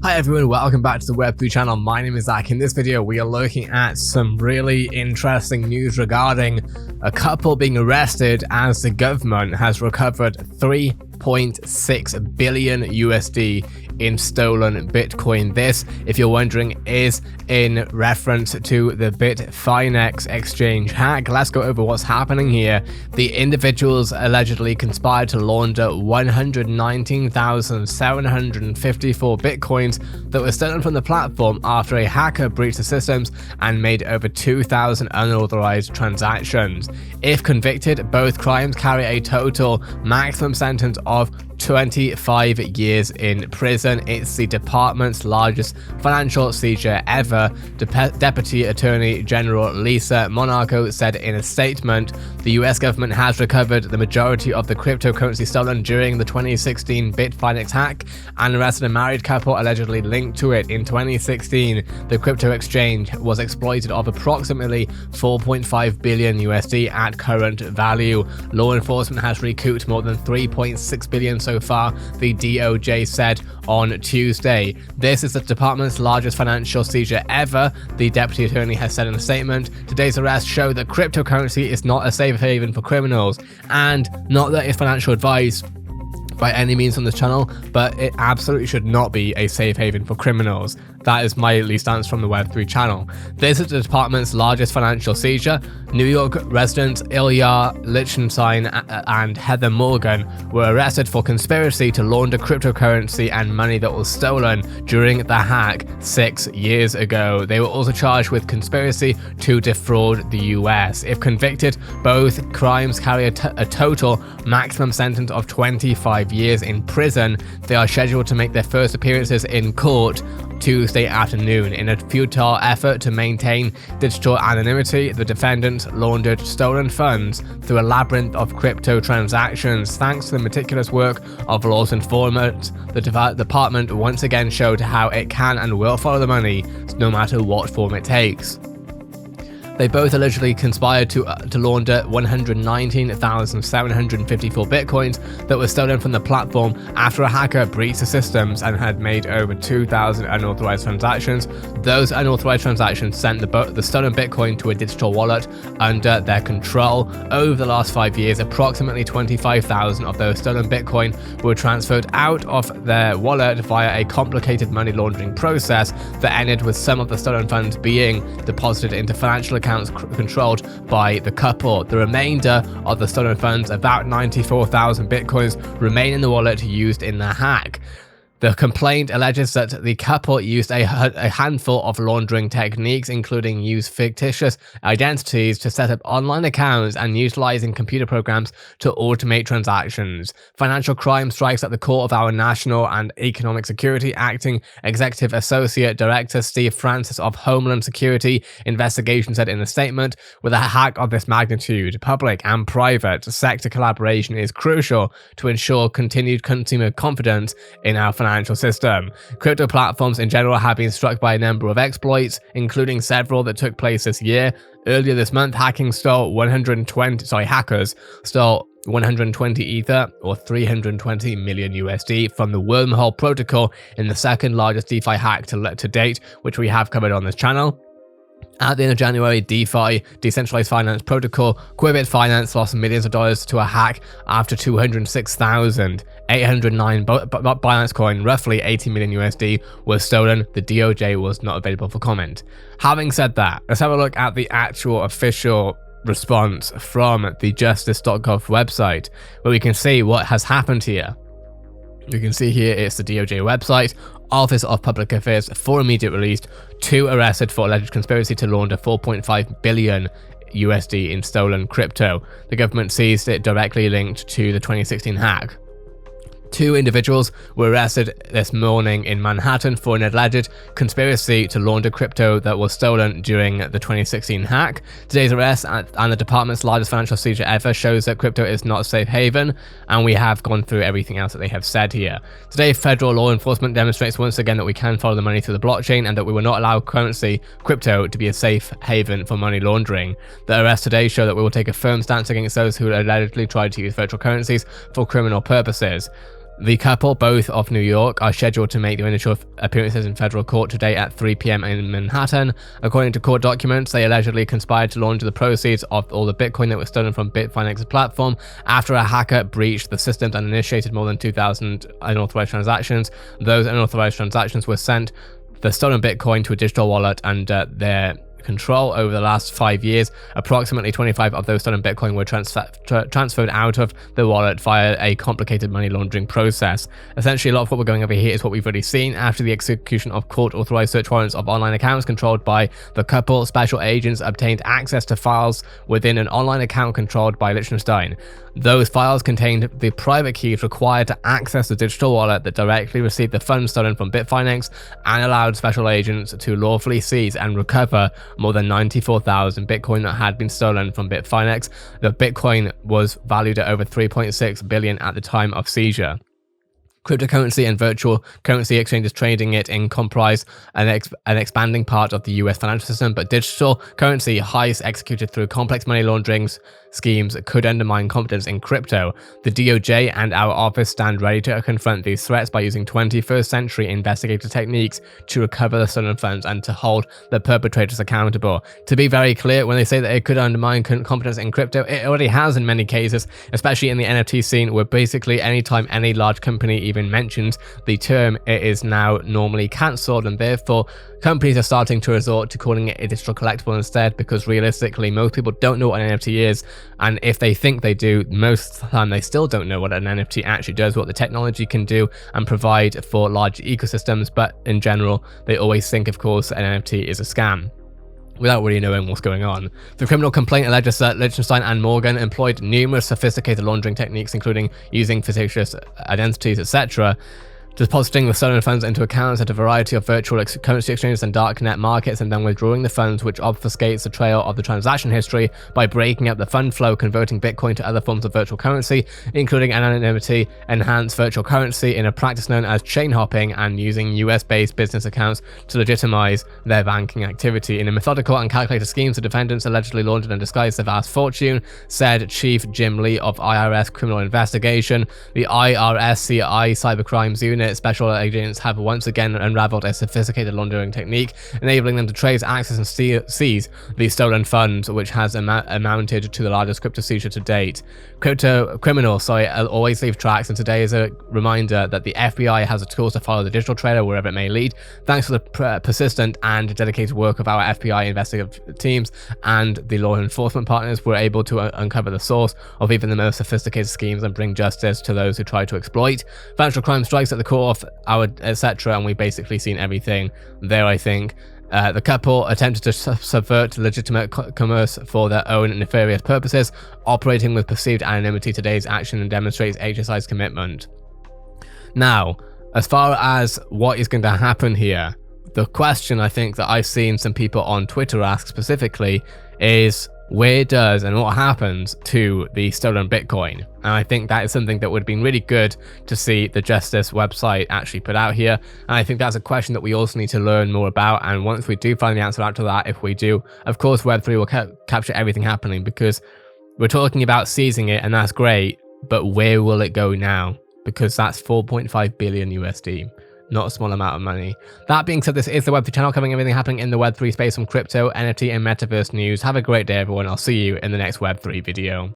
Hi everyone, welcome back to the Web3 channel. My name is Zach. In this video, we are looking at some really interesting news regarding a couple being arrested as the government has recovered 3.6 billion USD in stolen Bitcoin. This, if you're wondering, is in reference to the BITFINEX exchange hack. Let's go over what's happening here. The individuals allegedly conspired to launder 119,754 Bitcoins that were stolen from the platform after a hacker breached the systems and made over 2,000 unauthorized transactions. If convicted, both crimes carry a total maximum sentence of 25 years in prison. It's the department's largest financial seizure ever. Deputy Attorney General Lisa Monaco said in a statement, the US government has recovered the majority of the cryptocurrency stolen during the 2016 BITFINEX hack and arrested a married couple allegedly linked to it. In 2016, the crypto exchange was exploited of approximately 4.5 billion USD at current value. Law enforcement has recouped more than 3.6 billion so far, the DOJ said on Tuesday. This is the department's largest financial seizure ever, the deputy attorney has said in a statement. Today's arrests show that cryptocurrency is not a safe haven for criminals, and not that it's financial advice by any means on this channel, but it absolutely should not be a safe haven for criminals. That is my least stance from the Web3 channel. This is the department's largest financial seizure. New York residents Ilya Lichtenstein and Heather Morgan were arrested for conspiracy to launder cryptocurrency and money that was stolen during the hack 6 years ago. They were also charged with conspiracy to defraud the US. If convicted, both crimes carry a total maximum sentence of 25 years in prison. They are scheduled to make their first appearances in court Tuesday afternoon. In a futile effort to maintain digital anonymity, the defendants laundered stolen funds through a labyrinth of crypto transactions. Thanks to the meticulous work of law enforcement, the department once again showed how it can and will follow the money, no matter what form it takes. They both allegedly conspired to launder 119,754 Bitcoins that were stolen from the platform after a hacker breached the systems and had made over 2,000 unauthorized transactions. Those unauthorized transactions sent the stolen Bitcoin to a digital wallet under their control. Over the last 5 years, approximately 25,000 of those stolen Bitcoin were transferred out of their wallet via a complicated money laundering process that ended with some of the stolen funds being deposited into financial accounts controlled by the couple. The remainder of the stolen funds, about 94,000 Bitcoins, remain in the wallet used in the hack. The complaint alleges that the couple used a handful of laundering techniques, including use fictitious identities to set up online accounts and utilizing computer programs to automate transactions. Financial crime strikes at the core of our national and economic security. Acting Executive Associate Director Steve Francis of Homeland Security Investigation said in a statement, with a hack of this magnitude, public and private sector collaboration is crucial to ensure continued consumer confidence in our financial system. Crypto platforms in general have been struck by a number of exploits, including several that took place this year. Earlier this month, hackers stole 120 Ether, or 320 million USD, from the Wormhole protocol in the second largest DeFi hack to date, which we have covered on this channel. At the end of January, DeFi, decentralized finance protocol, BITFINEX lost millions of dollars to a hack after 206,809 Binance coin, roughly 80 million USD, was stolen. The DOJ was not available for comment. Having said that, let's have a look at the actual official response from the justice.gov website, where we can see what has happened here. You can see here it's the DOJ website. Office of Public Affairs for immediate release. 2 arrested for alleged conspiracy to launder 4.5 billion USD in stolen crypto. The government seized it directly linked to the 2016 hack. 2 individuals were arrested this morning in Manhattan for an alleged conspiracy to launder crypto that was stolen during the 2016 hack. Today's arrest and the department's largest financial seizure ever shows that crypto is not a safe haven, and we have gone through everything else that they have said here. Today, federal law enforcement demonstrates once again that we can follow the money through the blockchain and that we will not allow crypto to be a safe haven for money laundering. The arrests today show that we will take a firm stance against those who allegedly tried to use virtual currencies for criminal purposes. The couple, both of New York, are scheduled to make their initial appearances in federal court today at 3 p.m. in Manhattan. According to court documents, they allegedly conspired to launder the proceeds of all the Bitcoin that was stolen from BITFINEX's platform after a hacker breached the systems and initiated more than 2,000 unauthorized transactions. Those unauthorized transactions were sent the stolen Bitcoin to a digital wallet under their control. Over the last 5 years, approximately 25 of those stolen Bitcoin were transferred out of the wallet via a complicated money laundering process. Essentially, a lot of what we're going over here is what we've already seen. After the execution of court-authorized search warrants of online accounts controlled by the couple, special agents obtained access to files within an online account controlled by Liechtenstein. Those files contained the private keys required to access the digital wallet that directly received the funds stolen from BitFinex and allowed special agents to lawfully seize and recover more than 94,000 Bitcoin that had been stolen from BitFinex. The Bitcoin was valued at over 3.6 billion at the time of seizure. Cryptocurrency and virtual currency exchanges trading it in comprise an expanding part of the US financial system, but digital currency heists executed through complex money laundering schemes could undermine confidence in crypto. The DOJ and our office stand ready to confront these threats by using 21st century investigative techniques to recover the stolen funds and to hold the perpetrators accountable. To be very clear, when they say that it could undermine confidence in crypto, it already has in many cases, especially in the NFT scene, where basically anytime any large company even mentions the term, it is now normally cancelled, and therefore companies are starting to resort to calling it a digital collectible instead, because realistically most people don't know what an NFT is, and if they think they do, most of the time they still don't know what an NFT actually does, what the technology can do and provide for large ecosystems. But in general, they always think, of course, an NFT is a scam without really knowing what's going on. The criminal complaint alleges that Liechtenstein and Morgan employed numerous sophisticated laundering techniques, including using fictitious identities, etc., depositing the stolen funds into accounts at a variety of virtual currency exchanges and darknet markets, and then withdrawing the funds, which obfuscates the trail of the transaction history by breaking up the fund flow, converting Bitcoin to other forms of virtual currency, including anonymity, enhanced virtual currency in a practice known as chain hopping, and using US-based business accounts to legitimize their banking activity. In a methodical and calculated scheme, the defendants allegedly laundered and disguised their vast fortune, said Chief Jim Lee of IRS Criminal Investigation. The IRSCI Cybercrimes Unit special agents have once again unraveled a sophisticated laundering technique, enabling them to trace, access, and seize the stolen funds, which has amounted to the largest crypto seizure to date. Crypto criminals, always leave tracks, and today is a reminder that the FBI has the tools to follow the digital trail wherever it may lead. Thanks to the persistent and dedicated work of our FBI investigative teams and the law enforcement partners, we're able to uncover the source of even the most sophisticated schemes and bring justice to those who try to exploit. Financial crime strikes at the core of our etc., and we've basically seen everything there, I think. The couple attempted to subvert legitimate commerce for their own nefarious purposes, operating with perceived anonymity. Today's action demonstrates HSI's commitment. Now, as far as what is going to happen here, the question I think that I've seen some people on Twitter ask specifically is, where does and what happens to the stolen Bitcoin? And I think that is something that would have been really good to see the Justice website actually put out here. And I think that's a question that we also need to learn more about. And once we do find the answer out to that, if we do, of course, Web3 will capture everything happening, because we're talking about seizing it, and that's great. But where will it go now? Because that's 4.5 billion USD. Not a small amount of money. That being said, this is the Web3 channel, covering everything happening in the Web3 space from crypto, NFT, and metaverse news. Have a great day, everyone. I'll see you in the next Web3 video.